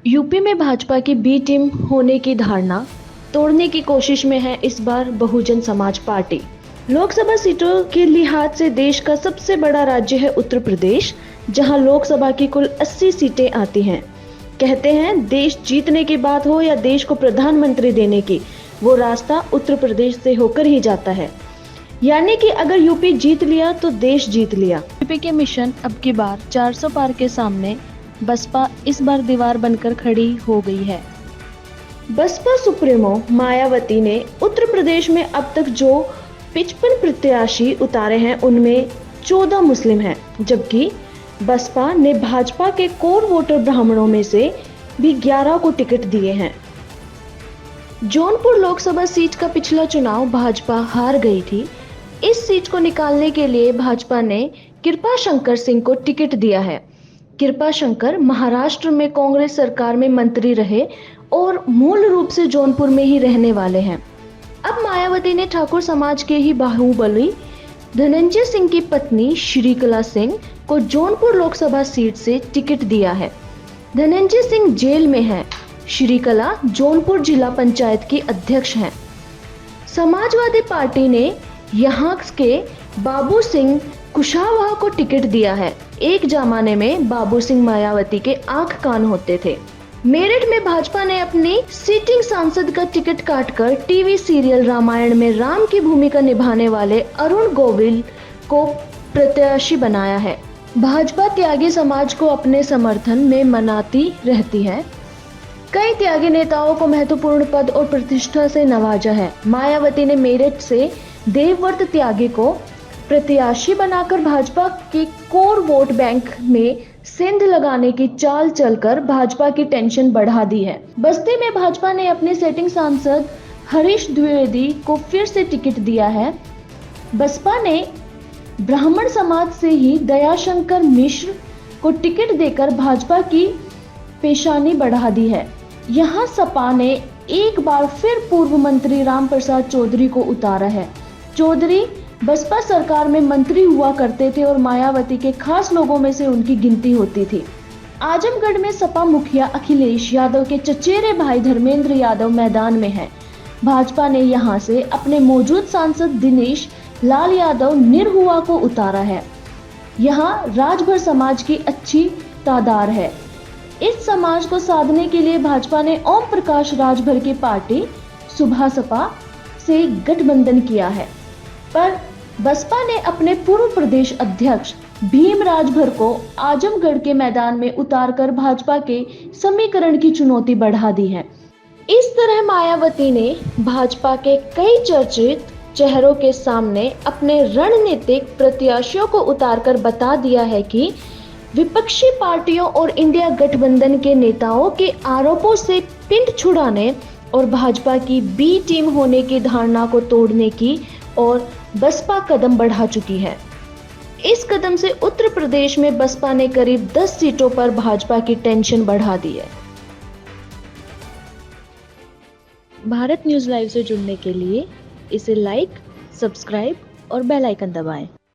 UP में भाजपा की B team होने की धारणा तोड़ने की कोशिश में है इस बार बहुजन समाज पार्टी। लोकसभा सीटों के लिहाज से देश का सबसे बड़ा राज्य है उत्तर प्रदेश, जहां लोकसभा की कुल 80 सीटें आती हैं। कहते हैं देश जीतने की बात हो या देश को प्रधानमंत्री देने की, वो रास्ता उत्तर प्रदेश से होकर ही जाता है। यानी कि अगर यूपी जीत लिया तो देश जीत लिया। यूपी के मिशन अब की बार 400 पार के सामने बसपा इस बार दीवार बनकर खड़ी हो गई है। बसपा सुप्रीमो मायावती ने उत्तर प्रदेश में अब तक जो 55 प्रत्याशी उतारे हैं उनमें 14 मुस्लिम हैं, जबकि बसपा ने भाजपा के कोर वोटर ब्राह्मणों में से भी 11 को टिकट दिए हैं। जौनपुर लोकसभा सीट का पिछला चुनाव भाजपा हार गई थी। इस सीट को निकालने के लिए भाजपा ने कृपा शंकर सिंह को टिकट दिया है। कृपा शंकर महाराष्ट्र में कांग्रेस सरकार में मंत्री रहे और मूल रूप से जौनपुर में ही रहने वाले हैं। अब मायावती ने ठाकुर समाज के ही बाहुबली धनंजय सिंह की पत्नी श्रीकला सिंह को जौनपुर लोकसभा सीट से टिकट दिया है। धनंजय सिंह जेल में है। श्रीकला जौनपुर जिला पंचायत की अध्यक्ष हैं। समाजवादी पार्टी ने यहाँ के बाबू सिंह कुशवाहा को टिकट दिया है। एक जमाने में बाबू सिंह मायावती के आंख कान होते थे। मेरठ में भाजपा ने अपनी सिटिंग सांसद का टिकट काटकर टीवी सीरियल रामायण में राम की भूमिका निभाने वाले अरुण गोविल को प्रत्याशी बनाया है। भाजपा त्यागी समाज को अपने समर्थन में मनाती रहती है। कई त्यागी नेताओं को महत्वपूर्ण पद और प्रतिष्ठा से नवाजा है। मायावती ने मेरठ से देवव्रत त्यागी को प्रत्याशी बनाकर भाजपा के कोर वोट बैंक में सेंध लगाने की चाल चलकर भाजपा की टेंशन बढ़ा दी है। बस्ती में भाजपा ने अपने सेटिंग सांसद हरीश द्विवेदी को फिर से टिकट दिया है। बसपा ने ब्राह्मण समाज से ही दयाशंकर मिश्र को टिकट देकर भाजपा की पेशानी बढ़ा दी है। यहाँ सपा ने एक बार फिर पूर्व मंत्री राम प्रसाद चौधरी को उतारा है। चौधरी बसपा सरकार में मंत्री हुआ करते थे और मायावती के खास लोगों में से उनकी गिनती होती थी। आजमगढ़ में सपा मुखिया अखिलेश यादव के चचेरे भाई धर्मेंद्र यादव मैदान में हैं। भाजपा ने यहां से अपने मौजूद सांसद दिनेश लाल यादव निरहुआ को उतारा है। यहां राजभर समाज की अच्छी तादाद है। इस समाज को साधने के लिए भाजपा ने ओम प्रकाश राजभर की पार्टी सुभा सपा से गठबंधन किया है, पर बसपा ने अपने पूर्व प्रदेश अध्यक्ष भीम राजभर को आजमगढ़ के मैदान में उतारकर भाजपा के समीकरण की चुनौती बढ़ा दी है। इस तरह मायावती ने भाजपा के कई चर्चित चेहरों के सामने अपने रणनीतिक प्रत्याशियों को उतारकर बता दिया है कि विपक्षी पार्टियों और इंडिया गठबंधन के नेताओं के आरोपों से पिंड छुड़ाने और भाजपा की बी टीम होने की धारणा को तोड़ने की और बसपा कदम बढ़ा चुकी है। इस कदम से उत्तर प्रदेश में बसपा ने करीब 10 सीटों पर भाजपा की टेंशन बढ़ा दी है। भारत न्यूज लाइव से जुड़ने के लिए इसे लाइक, सब्सक्राइब और बेल आइकन दबाएं।